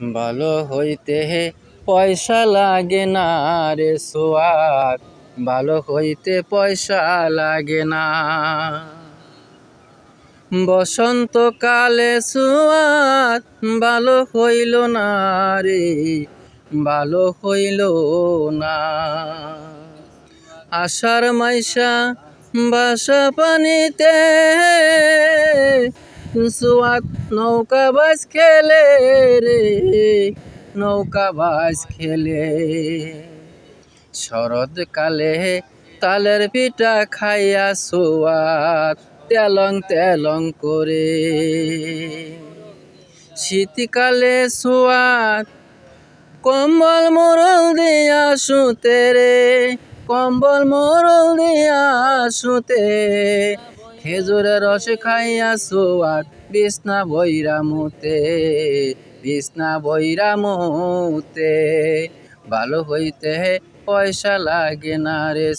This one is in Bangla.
ভালো হইতে পয়সা লাগে না রে সোয়াদ, ভালো হইতে পয়সা লাগে না। বসন্তকালে সোয়াদ ভালো হইল না রে, ভালো হইল না। আষাঢ় মাইশা বাসা পানিতে সোয়াদ নৌকা বাজ খেলে রে, নৌকা বাজ খেলে। শরৎকালে তালের পিঠা খাইয়া সোয়াদ তেলং তেলং করে। শীতকালে সোয়াদ কম্বল মোরল দিয়া শুতে রে, কম্বল মোরল দিয়া শুতে। খেজুরের রস খাইয়া সোয়াদ বিছনা বইরা মুতে, বিছনা বইরা মুতে। ভালো হইতে পয়সা লাগে না রে।